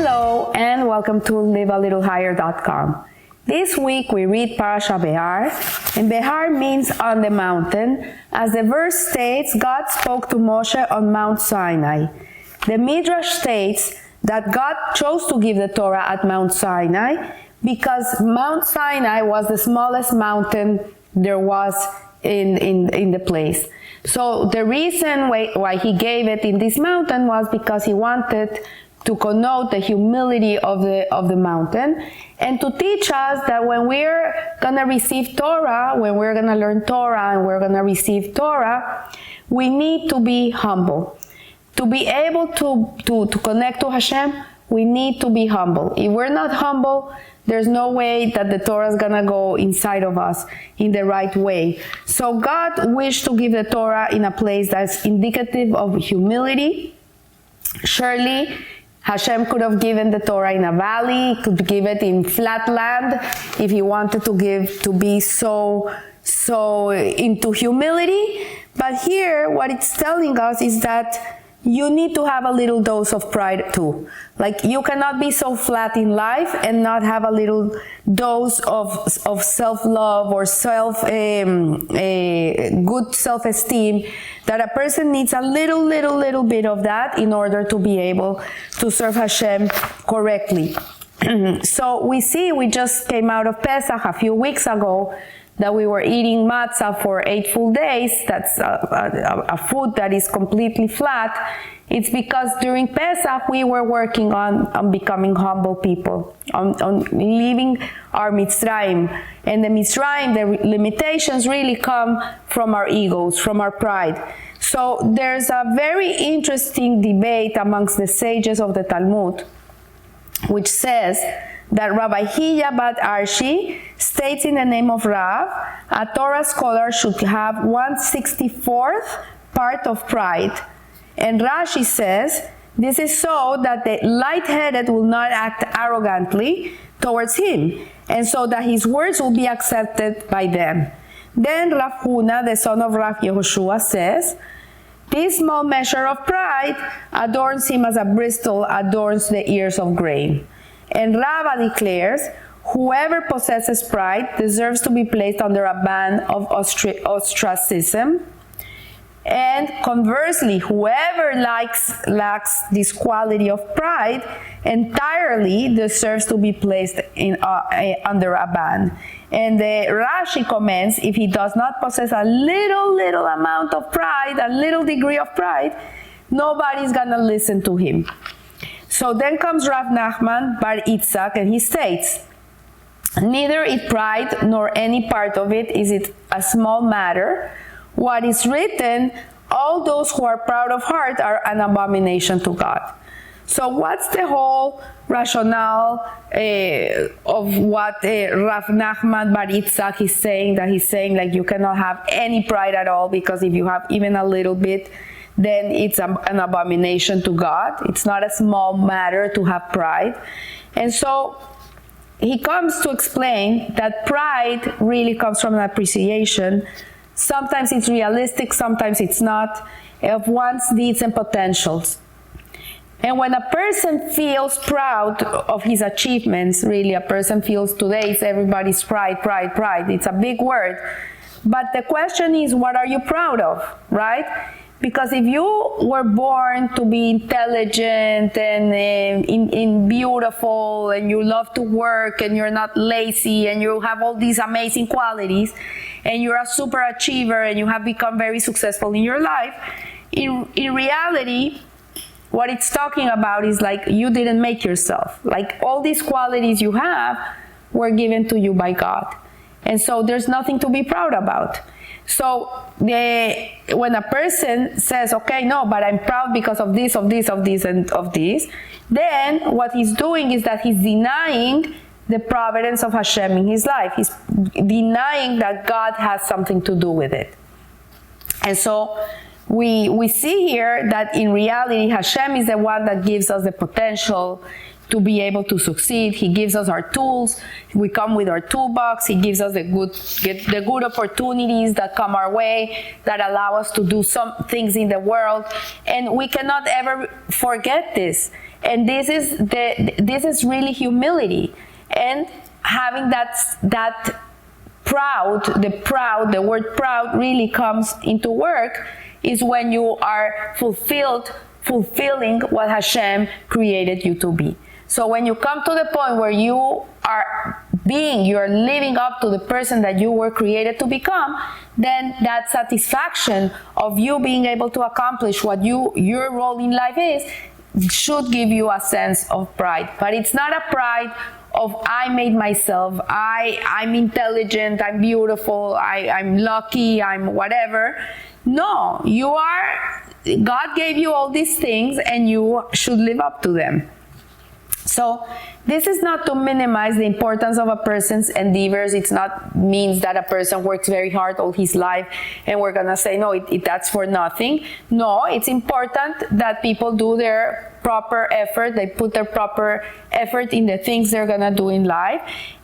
Hello and welcome to livealittlehigher.com. This week we read Parashat Behar, and Behar means on the mountain. As the verse states, God spoke to Moshe on Mount Sinai. The Midrash states that God chose to give the Torah at Mount Sinai because Mount Sinai was the smallest mountain there was in the place. So the reason why he gave it in this mountain was because he wanted to connote the humility of the mountain, and to teach us that when we're gonna receive Torah, when we're gonna learn Torah and we're gonna receive Torah, we need to be humble. To be able to connect to Hashem, we need to be humble. If we're not humble, there's no way that the Torah is gonna go inside of us in the right way. So God wished to give the Torah in a place that's indicative of humility. Surely, Hashem could have given the Torah in a valley, could give it in flat land, if he wanted to be so into humility. But here, what it's telling us is that you need to have a little dose of pride too. Like, you cannot be so flat in life and not have a little dose of self-love or good self-esteem, that a person needs a little bit of that in order to be able to serve Hashem correctly. So we just came out of Pesach a few weeks ago, that we were eating matzah for 8 full days. That's a food that is completely flat. It's because during Pesach we were working on becoming humble people, on leaving our Mitzrayim. And the Mitzrayim, the limitations really come from our egos, from our pride. So there's a very interesting debate amongst the sages of the Talmud, which says that Rabbi Hiya bat Arshi states in the name of Rav, a Torah scholar should have 1/64th part of pride. And Rashi says, this is so that the light-headed will not act arrogantly towards him, and so that his words will be accepted by them. Then Rav Huna, the son of Rav Yehoshua, says, this small measure of pride adorns him as a bristle adorns the ears of grain. And Rava declares, whoever possesses pride deserves to be placed under a ban of ostracism. And conversely, whoever lacks this quality of pride entirely deserves to be placed under a ban. And the Rashi comments, if he does not possess a little amount of pride, a little degree of pride, nobody's gonna listen to him. So then comes Rav Nachman bar Yitzchak, and he states, neither is pride nor any part of it is it a small matter. What is written, all those who are proud of heart are an abomination to God. So what's the whole rationale of what Rav Nachman bar Yitzchak is saying? That he's saying, like, you cannot have any pride at all, because if you have even a little bit, then it's an abomination to God. It's not a small matter to have pride. And so he comes to explain that pride really comes from an appreciation. Sometimes it's realistic, sometimes it's not, of one's needs and potentials. And when a person feels proud of his achievements, really a person feels, today it's everybody's pride. It's a big word. But the question is, what are you proud of, right? Because if you were born to be intelligent and beautiful, and you love to work, and you're not lazy, and you have all these amazing qualities, and you're a super achiever, and you have become very successful in your life, in reality, what it's talking about is, like, you didn't make yourself. Like, all these qualities you have were given to you by God. And so there's nothing to be proud about. So when a person says, okay, no, but I'm proud because of this, and of this, then what he's doing is that he's denying the providence of Hashem in his life. He's denying that God has something to do with it. And so we see here that in reality, Hashem is the one that gives us the potential to be able to succeed. He gives us our tools. We come with our toolbox. He gives us the good opportunities that come our way, that allow us to do some things in the world. And we cannot ever forget this. And this is really humility. And having that proud, the word proud really comes into work, is when you are fulfilling what Hashem created you to be. So when you come to the point where you are living up to the person that you were created to become, then that satisfaction of you being able to accomplish what your role in life is should give you a sense of pride. But it's not a pride of I made myself, I'm intelligent, I'm beautiful, I'm lucky, I'm whatever. No, God gave you all these things and you should live up to them. So this is not to minimize the importance of a person's endeavors. It's not means that a person works very hard all his life and we're going to say, no, that's for nothing. No, it's important that people do their proper effort. They put their proper effort in the things they're going to do in life.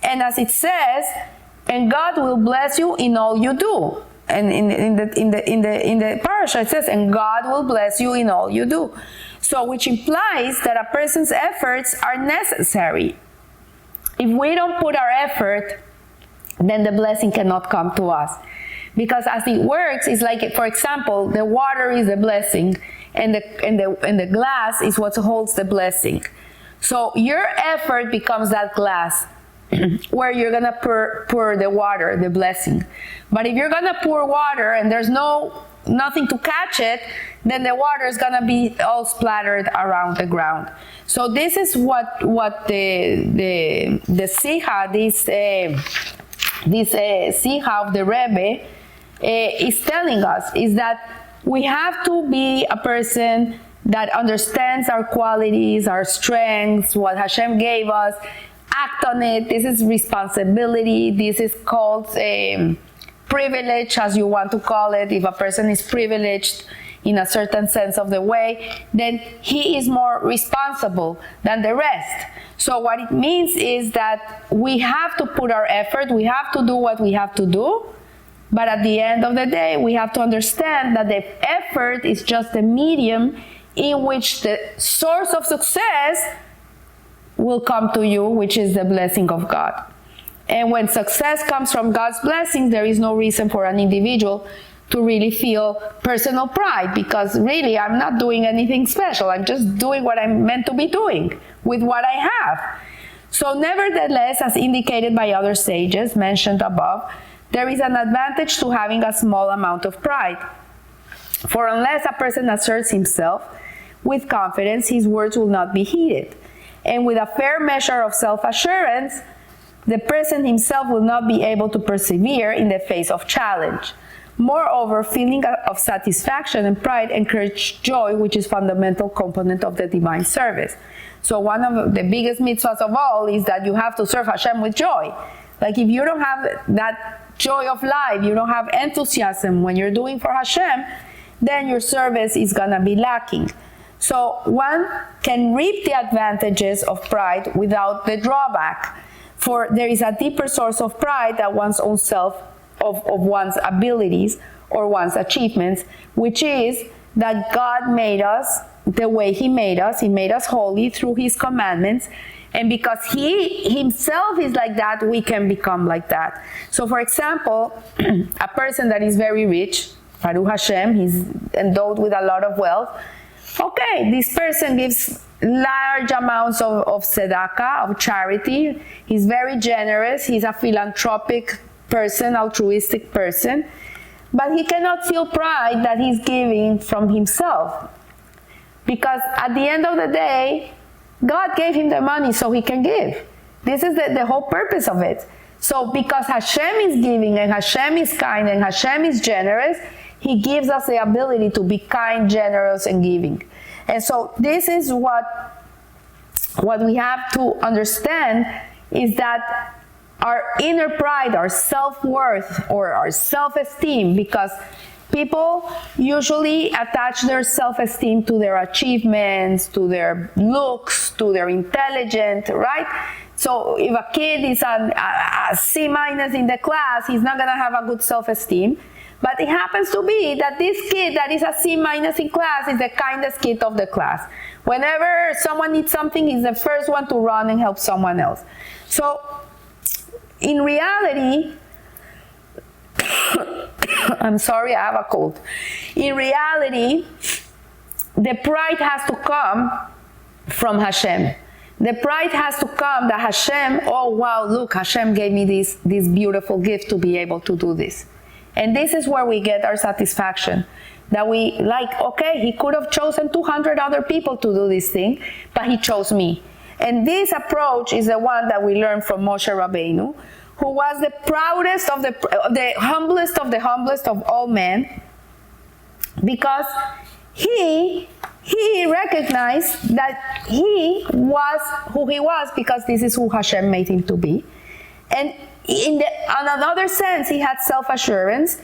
And as it says, and God will bless you in all you do. And in the parasha it says, and God will bless you in all you do. So which implies that a person's efforts are necessary. If we don't put our effort, then the blessing cannot come to us. Because as it works, it's like, for example, the water is the blessing and the glass is what holds the blessing. So your effort becomes that glass where you're going to pour the water, the blessing. But if you're going to pour water and there's nothing to catch it, then the water is going to be all splattered around the ground. So this is what the Siha, this Siha of the Rebbe is telling us, is that we have to be a person that understands our qualities, our strengths, what Hashem gave us, act on it. This is responsibility. This is called privilege, as you want to call it. If a person is privileged in a certain sense of the way, then he is more responsible than the rest. So what it means is that we have to put our effort, we have to do what we have to do, but at the end of the day, we have to understand that the effort is just a medium in which the source of success will come to you, which is the blessing of God. And when success comes from God's blessings, there is no reason for an individual to really feel personal pride, because really I'm not doing anything special. I'm just doing what I'm meant to be doing with what I have. So nevertheless, as indicated by other sages mentioned above, there is an advantage to having a small amount of pride. For unless a person asserts himself with confidence, his words will not be heeded. And with a fair measure of self-assurance, the person himself will not be able to persevere in the face of challenge. Moreover, feeling of satisfaction and pride encourage joy, which is fundamental component of the divine service. So one of the biggest mitzvahs of all is that you have to serve Hashem with joy. Like if you don't have that joy of life, you don't have enthusiasm when you're doing for Hashem, then your service is gonna be lacking. So one can reap the advantages of pride without the drawback. For there is a deeper source of pride that one's own self, of one's abilities or one's achievements, which is that God made us the way He made us. He made us holy through His commandments. And because He Himself is like that, we can become like that. So for example, a person that is very rich, Baruch Hashem, he's endowed with a lot of wealth. Okay, this person gives large amounts of tzedakah, of charity. He's very generous. He's a philanthropic person, altruistic person. But he cannot feel pride that he's giving from himself. Because at the end of the day, God gave him the money so he can give. This is the whole purpose of it. So because Hashem is giving and Hashem is kind and Hashem is generous, He gives us the ability to be kind, generous, and giving. And so this is what we have to understand, is that our inner pride, our self-worth, or our self-esteem, because people usually attach their self-esteem to their achievements, to their looks, to their intelligence, right? So if a kid is a C- in the class, he's not going to have a good self-esteem. But it happens to be that this kid that is a C- in class is the kindest kid of the class. Whenever someone needs something, he's the first one to run and help someone else. So in reality, I'm sorry, I have a cold. In reality, the pride has to come from Hashem. The pride has to come that Hashem, oh wow, look, Hashem gave me this beautiful gift to be able to do this. And this is where we get our satisfaction. That we like, okay, he could have chosen 200 other people to do this thing, but he chose me. And this approach is the one that we learned from Moshe Rabbeinu, who was the proudest of the humblest of the humblest of all men, because he recognized that he was who he was because this is who Hashem made him to be. And on another sense, he had self-assurance.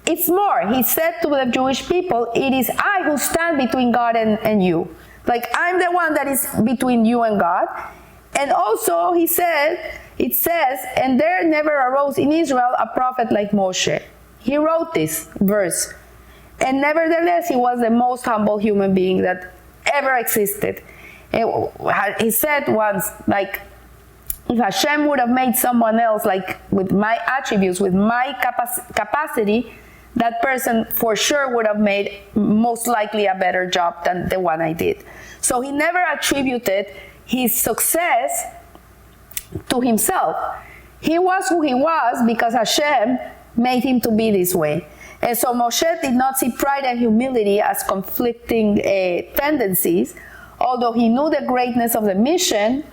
It's more, he said to the Jewish people, it is I who stand between God and you. Like, I'm the one that is between you and God. And also, it says, and there never arose in Israel a prophet like Moshe. He wrote this verse. And nevertheless, he was the most humble human being that ever existed. He said once, like, if Hashem would have made someone else, like, with my attributes, with my capacity, that person for sure would have made most likely a better job than the one I did. So he never attributed his success to himself. He was who he was because Hashem made him to be this way. And so Moshe did not see pride and humility as conflicting tendencies, although he knew the greatness of the mission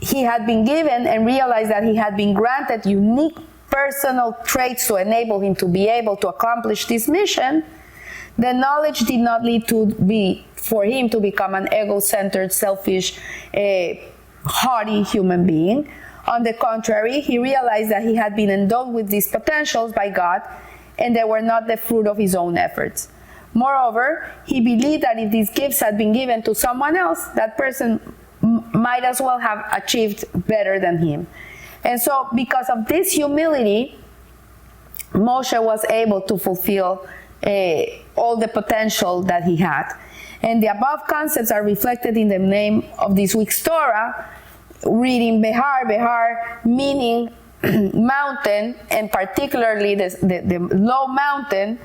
he had been given and realized that he had been granted unique personal traits to enable him to be able to accomplish this mission. The knowledge did not lead for him to become an ego-centered, selfish, haughty human being. On the contrary, he realized that he had been endowed with these potentials by God, and they were not the fruit of his own efforts. Moreover, he believed that if these gifts had been given to someone else, that person might as well have achieved better than him. And so, because of this humility, Moshe was able to fulfill all the potential that he had. And the above concepts are reflected in the name of this week's Torah, reading Behar, Behar meaning mountain, and particularly the low mountain.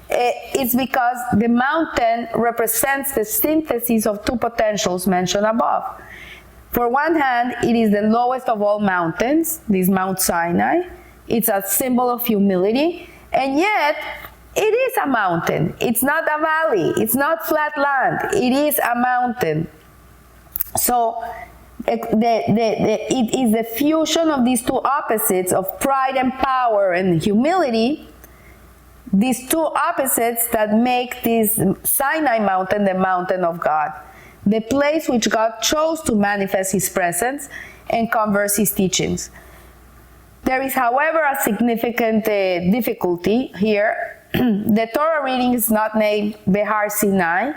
It's because the mountain represents the synthesis of two potentials mentioned above. For one hand, it is the lowest of all mountains, this Mount Sinai. It's a symbol of humility, and yet it is a mountain. It's not a valley. It's not flat land. It is a mountain. So it is the fusion of these two opposites of pride and power and humility, these two opposites that make this Sinai mountain the mountain of God, the place which God chose to manifest his presence and converse his teachings. There is, however, a significant difficulty here. The Torah reading is not named Behar Sinai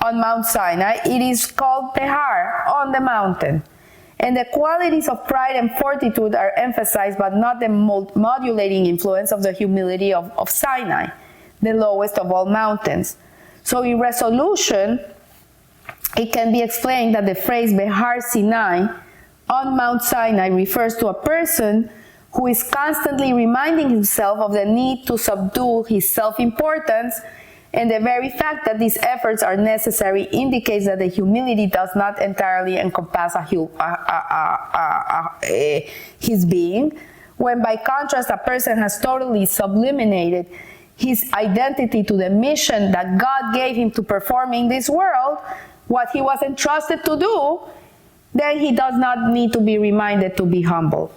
on Mount Sinai. It is called Behar on the mountain. And the qualities of pride and fortitude are emphasized, but not the modulating influence of the humility of Sinai, the lowest of all mountains. So in resolution, it can be explained that the phrase Behar Sinai on Mount Sinai refers to a person who is constantly reminding himself of the need to subdue his self-importance, and the very fact that these efforts are necessary indicates that the humility does not entirely encompass his being, when by contrast a person has totally sublimated his identity to the mission that God gave him to perform in this world, what he was entrusted to do, then he does not need to be reminded to be humble.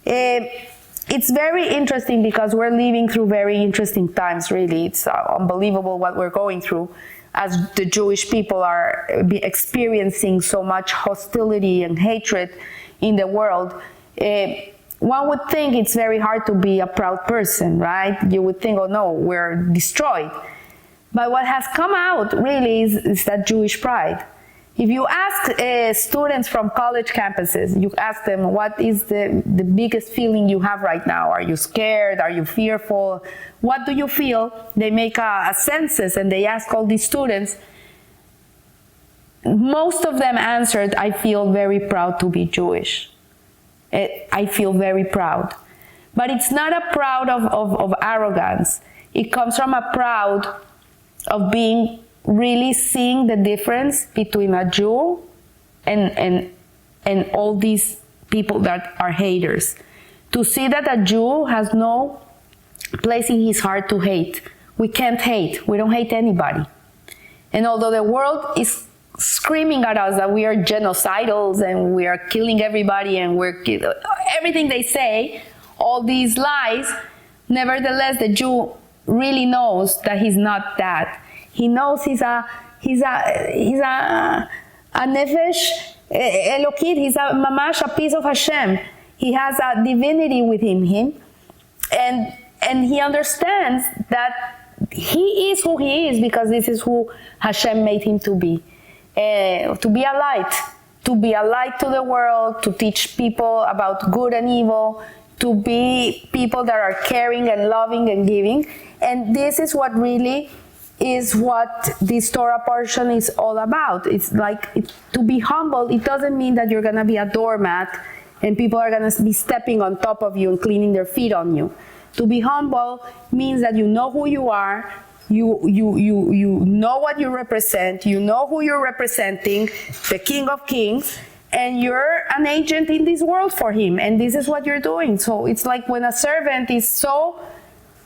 It's very interesting because we're living through very interesting times, really. It's unbelievable what we're going through as the Jewish people are experiencing so much hostility and hatred in the world. one would think it's very hard to be a proud person, right? You would think, oh no, we're destroyed. But what has come out really is that Jewish pride. If you ask students from college campuses, you ask them, what is the biggest feeling you have right now? Are you scared? Are you fearful? What do you feel? They make a census and they ask all these students. Most of them answered, I feel very proud to be Jewish. I feel very proud. But it's not a proud of arrogance. It comes from a proud of being really seeing the difference between a Jew and all these people that are haters. To see that a Jew has no place in his heart to hate. We can't hate. We don't hate anybody. And although the world is screaming at us that we are genocidals and we are killing everybody and everything they say, all these lies, nevertheless the Jew really knows that he's not that. He knows he's a nefesh elokit. He's a mamash, a piece of Hashem. He has a divinity within him, and he understands that he is who he is because this is who Hashem made him to be a light to the world, to teach people about good and evil, to be people that are caring and loving and giving. And this is what really is what this Torah portion is all about. It's like to be humble. It doesn't mean that you're going to be a doormat and people are going to be stepping on top of you and cleaning their feet on you. To be humble means that you know who you are, you know what you represent, you know who you're representing, the King of Kings, and you're an agent in this world for him, and this is what you're doing. So it's like when a servant is so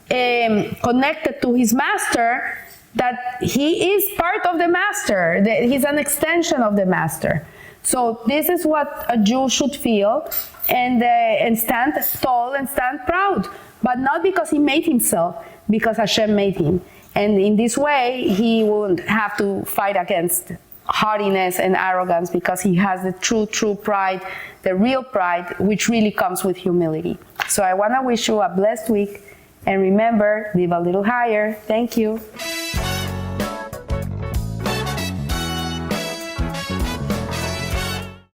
connected to his master that he is part of the master, he's an extension of the master. So this is what a Jew should feel, and stand tall and stand proud, but not because he made himself, because Hashem made him. And in this way, he won't have to fight against haughtiness and arrogance because he has the true pride, the real pride, which really comes with humility. So I want to wish you a blessed week, and remember, live a little higher. Thank you.